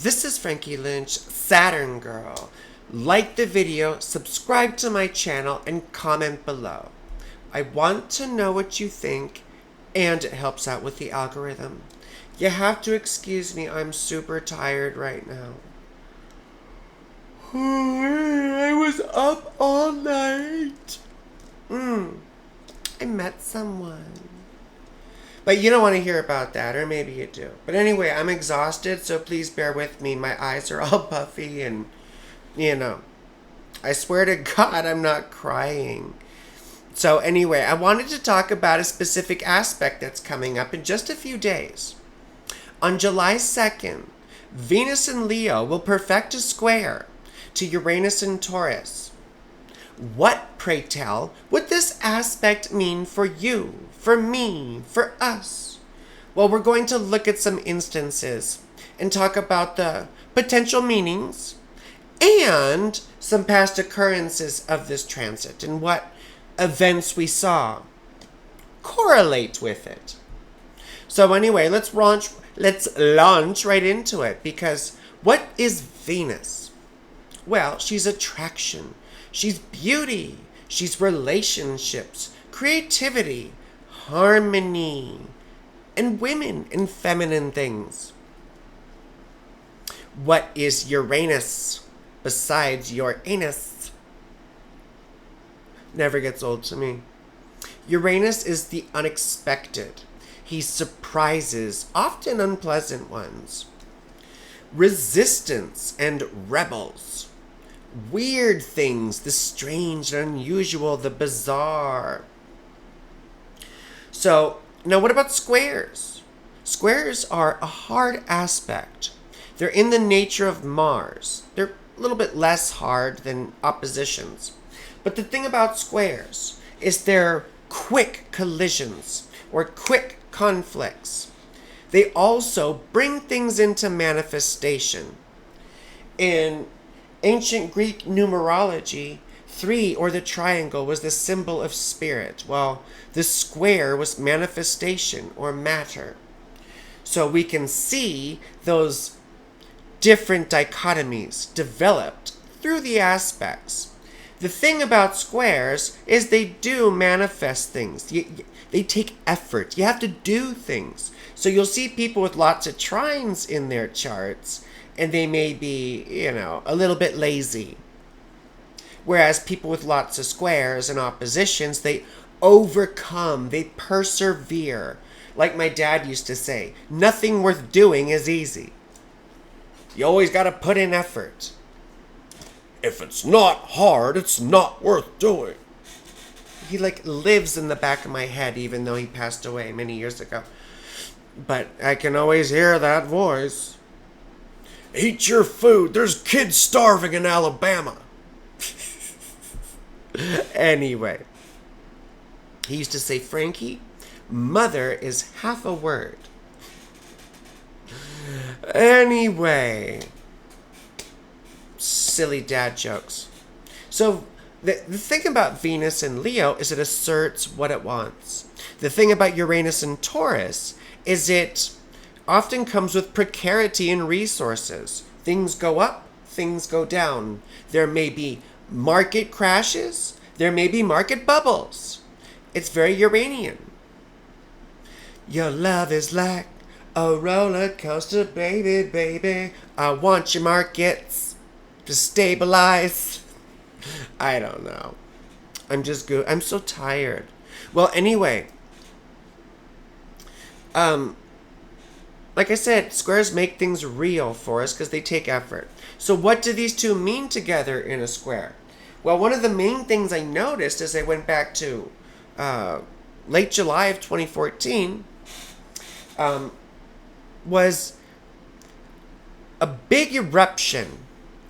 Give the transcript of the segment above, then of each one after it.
This is Frankie Lynch, Saturn Girl. Like the video, subscribe to my channel, and comment below. I want to know what you think, and it helps out with the algorithm. You have to excuse me, I'm super tired right now. I was up all night. I met someone. But you don't want to hear about that, or maybe you do. But anyway, I'm exhausted, so please bear with me. My eyes are all puffy and, I swear to God I'm not crying. So anyway, I wanted to talk about a specific aspect that's coming up in just a few days. On July 2nd, Venus in Leo will perfect a square to Uranus in Taurus. What, pray tell, would this aspect mean for you, for me, for us? Well, we're going to look at some instances and talk about the potential meanings and some past occurrences of this transit and what events we saw correlate with it. So anyway, let's launch right into it, because what is Venus? Well, she's attraction. She's beauty, she's relationships, creativity, harmony, and women and feminine things. What is Uranus besides your anus? Never gets old to me. Uranus is the unexpected. He surprises, often unpleasant ones. Resistance and rebels. Weird things, the strange, the unusual, the bizarre. So, now what about squares? Squares are a hard aspect. They're in the nature of Mars. They're a little bit less hard than oppositions. But the thing about squares is they're quick collisions or quick conflicts. They also bring things into manifestation. In ancient Greek numerology, 3, or the triangle, was the symbol of spirit, while the square was manifestation or matter. So we can see those different dichotomies developed through the aspects. The thing about squares is they do manifest things. They take effort. You have to do things. So you'll see people with lots of trines in their charts, and they may be, a little bit lazy. Whereas people with lots of squares and oppositions, they overcome, they persevere. Like my dad used to say, nothing worth doing is easy. You always got to put in effort. If it's not hard, it's not worth doing. He lives in the back of my head, even though he passed away many years ago. But I can always hear that voice. Eat your food. There's kids starving in Alabama. Anyway, he used to say, Frankie, mother is half a word. Anyway, silly dad jokes. So the thing about Venus and Leo is it asserts what it wants. The thing about Uranus and Taurus is it often comes with precarity in resources. Things go up, things go down. There may be market crashes. There may be market bubbles. It's very Uranian. Your love is like a roller coaster, baby, baby. I want your markets to stabilize. I don't know. I'm just good. I'm so tired. Well, anyway. Like I said, squares make things real for us because they take effort. So what do these two mean together in a square? Well, one of the main things I noticed as I went back to late July of 2014 was a big eruption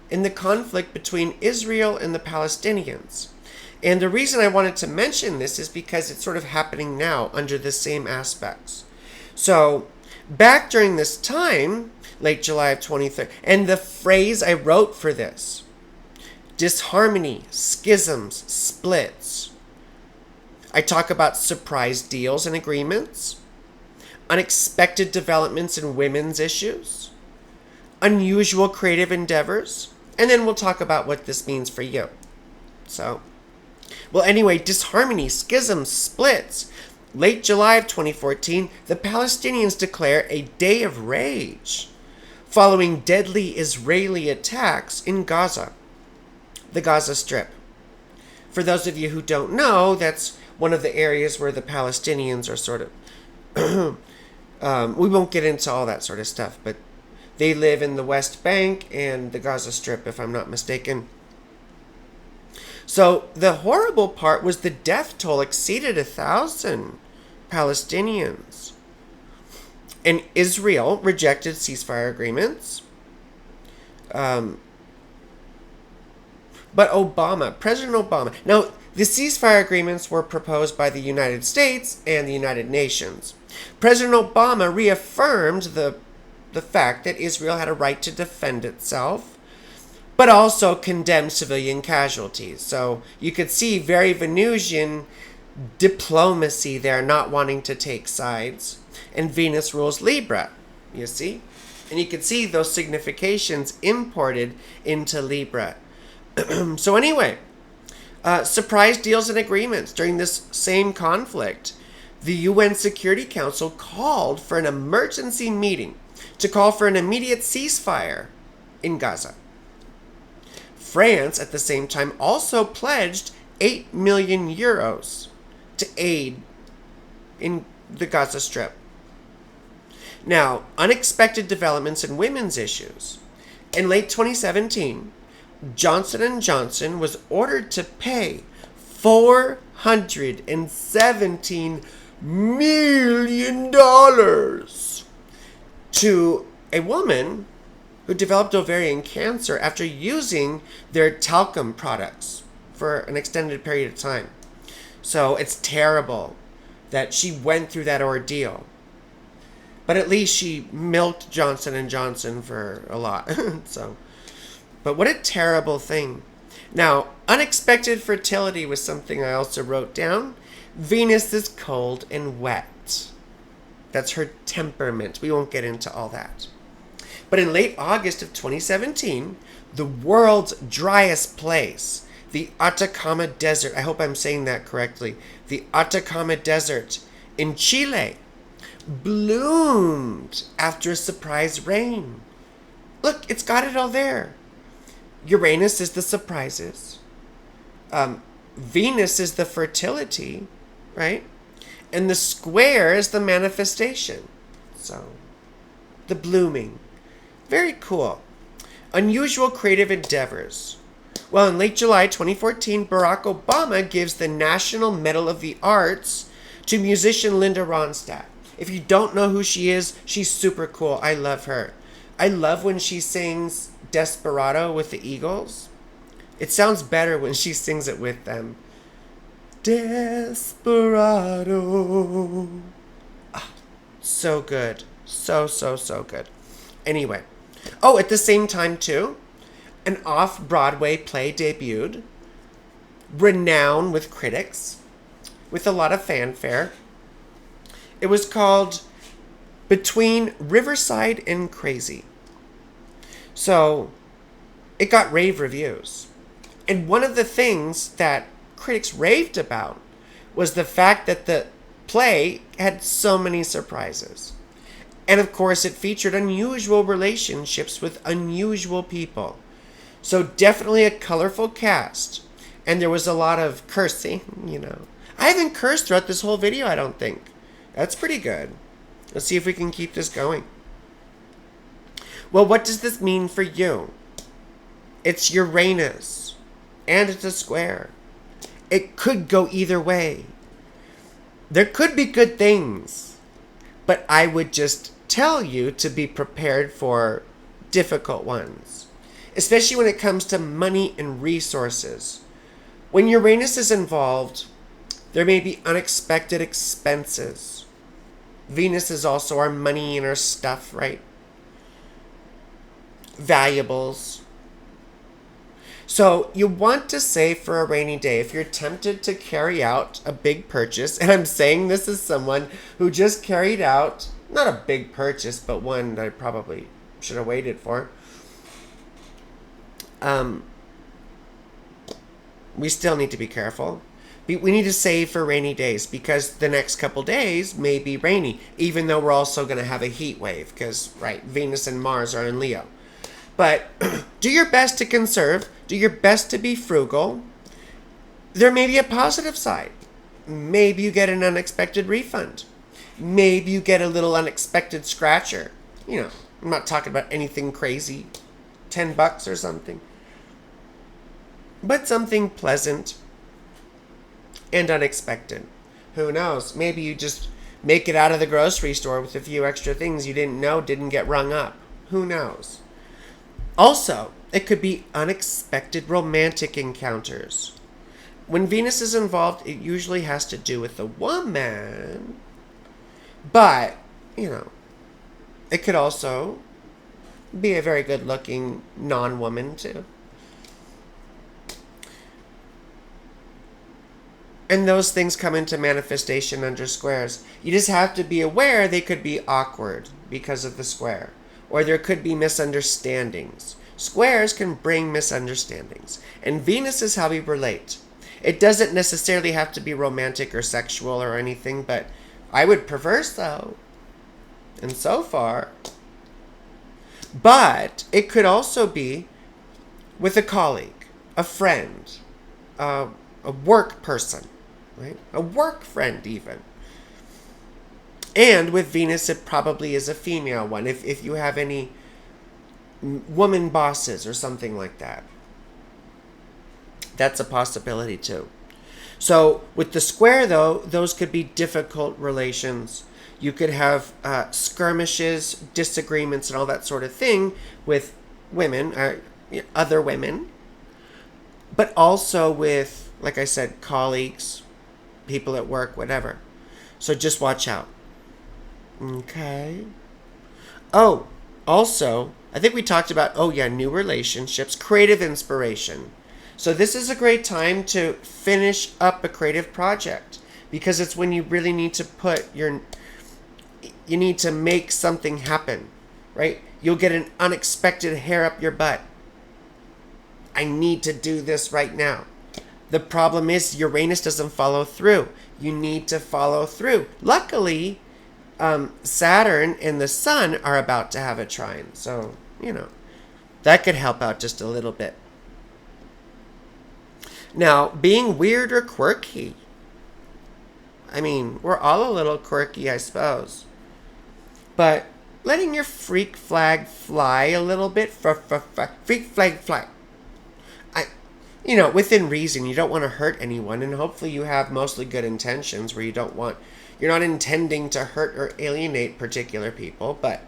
in the conflict between Israel and the Palestinians. And the reason I wanted to mention this is because it's sort of happening now under the same aspects. So back during this time, late July of 2013, and the phrase I wrote for this, disharmony, schisms, splits. I talk about surprise deals and agreements, unexpected developments in women's issues, unusual creative endeavors, and then we'll talk about what this means for you. So, well, anyway, disharmony, schisms, splits. Late July of 2014, the Palestinians declare a day of rage following deadly Israeli attacks in Gaza, the Gaza Strip. For those of you who don't know, that's one of the areas where the Palestinians are sort of, we won't get into all that sort of stuff, but they live in the West Bank and the Gaza Strip, if I'm not mistaken. So the horrible part was the death toll exceeded 1,000 Palestinians. And Israel rejected ceasefire agreements. But President Obama. Now, the ceasefire agreements were proposed by the United States and the United Nations. President Obama reaffirmed the fact that Israel had a right to defend itself, but also condemned civilian casualties. So you could see very Venusian diplomacy there, not wanting to take sides. And Venus rules Libra, you see? And you could see those significations imported into Libra. So anyway, surprise deals and agreements. During this same conflict, the UN Security Council called for an emergency meeting to call for an immediate ceasefire in Gaza. France, at the same time, also pledged 8 million euros to aid in the Gaza Strip. Now, unexpected developments in women's issues. In late 2017, Johnson & Johnson was ordered to pay $417 million to a woman who developed ovarian cancer after using their talcum products for an extended period of time. So it's terrible that she went through that ordeal. But at least she milked Johnson & Johnson for a lot. But what a terrible thing. Now, unexpected fertility was something I also wrote down. Venus is cold and wet. That's her temperament. We won't get into all that. But in late August of 2017, the world's driest place, the Atacama Desert, I hope I'm saying that correctly, the Atacama Desert in Chile, bloomed after a surprise rain. Look, it's got it all there. Uranus is the surprises. Venus is the fertility, right? And the square is the manifestation. So, the blooming. Very cool. Unusual creative endeavors. Well, in late July 2014, Barack Obama gives the National Medal of the Arts to musician Linda Ronstadt. If you don't know who she is, she's super cool. I love her. I love when she sings Desperado with the Eagles. It sounds better when she sings it with them. Desperado. Ah, so good. So good. Anyway. Oh, at the same time, too, an off-Broadway play debuted, renowned with critics, with a lot of fanfare. It was called Between Riverside and Crazy. So, it got rave reviews. And one of the things that critics raved about was the fact that the play had so many surprises. And of course, it featured unusual relationships with unusual people. So definitely a colorful cast. And there was a lot of cursing, you know. I haven't cursed throughout this whole video, I don't think. That's pretty good. Let's see if we can keep this going. Well, what does this mean for you? It's Uranus. And it's a square. It could go either way. There could be good things. But I would just tell you to be prepared for difficult ones. Especially when it comes to money and resources. When Uranus is involved, there may be unexpected expenses. Venus is also our money and our stuff, right? Valuables. So you want to save for a rainy day if you're tempted to carry out a big purchase. And I'm saying this as someone who just carried out, not a big purchase, but one that I probably should have waited for. We still need to be careful. We need to save for rainy days because the next couple days may be rainy, even though we're also going to have a heat wave because, right, Venus and Mars are in Leo. But do your best to conserve. Do your best to be frugal. There may be a positive side. Maybe you get an unexpected refund. Maybe you get a little unexpected scratcher. You know, I'm not talking about anything crazy. $10 or something. But something pleasant and unexpected. Who knows? Maybe you just make it out of the grocery store with a few extra things you didn't know didn't get rung up. Who knows? Also, it could be unexpected romantic encounters. When Venus is involved, it usually has to do with a woman. But, you know, it could also be a very good-looking non-woman, too. And those things come into manifestation under squares. You just have to be aware they could be awkward because of the square. Or there could be misunderstandings. Squares can bring misunderstandings. And Venus is how we relate. It doesn't necessarily have to be romantic or sexual or anything, but I would prefer so. And so far. But it could also be with a colleague, a friend, a work person, right? A work friend even. And with Venus, it probably is a female one, if you have any woman bosses or something like that. That's a possibility too. So with the square, though, those could be difficult relations. You could have skirmishes, disagreements, and all that sort of thing with women, other women. But also with, like I said, colleagues, people at work, whatever. So just watch out. Okay. Oh, also, I think we talked about, new relationships, creative inspiration. So this is a great time to finish up a creative project because it's when you really need to you need to make something happen, right? You'll get an unexpected hair up your butt. I need to do this right now. The problem is Uranus doesn't follow through. You need to follow through. Luckily, Saturn and the Sun are about to have a trine. So, that could help out just a little bit. Now, being weird or quirky. I mean, we're all a little quirky, I suppose. But letting your freak flag fly a little bit. Freak flag fly. Within reason, you don't want to hurt anyone, and hopefully you have mostly good intentions where you're not intending to hurt or alienate particular people, but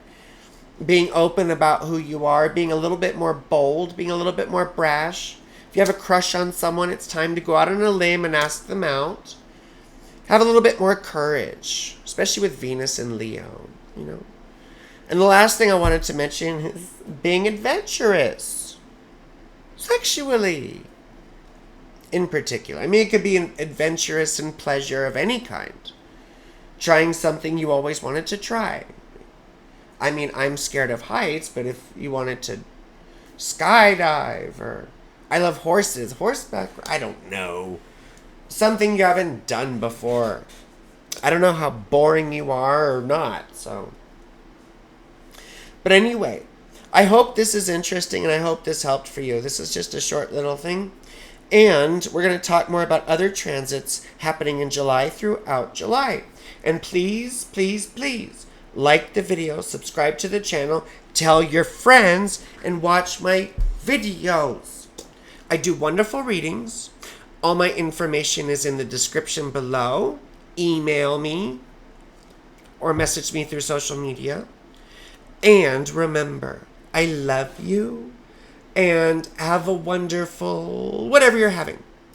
being open about who you are, being a little bit more bold, being a little bit more brash. If you have a crush on someone, it's time to go out on a limb and ask them out. Have a little bit more courage, especially with Venus and Leo, And the last thing I wanted to mention is being adventurous. Sexually. In particular. I mean, it could be an adventurous and pleasure of any kind. Trying something you always wanted to try. I mean, I'm scared of heights, but if you wanted to skydive or... I love horses. Horseback, I don't know. Something you haven't done before. I don't know how boring you are or not, so... But anyway, I hope this is interesting and I hope this helped for you. This is just a short little thing. And we're going to talk more about other transits happening in July throughout July. And please, please, please like the video, subscribe to the channel, tell your friends, and watch my videos. I do wonderful readings. All my information is in the description below. Email me or message me through social media. And remember, I love you and have a wonderful whatever you're having.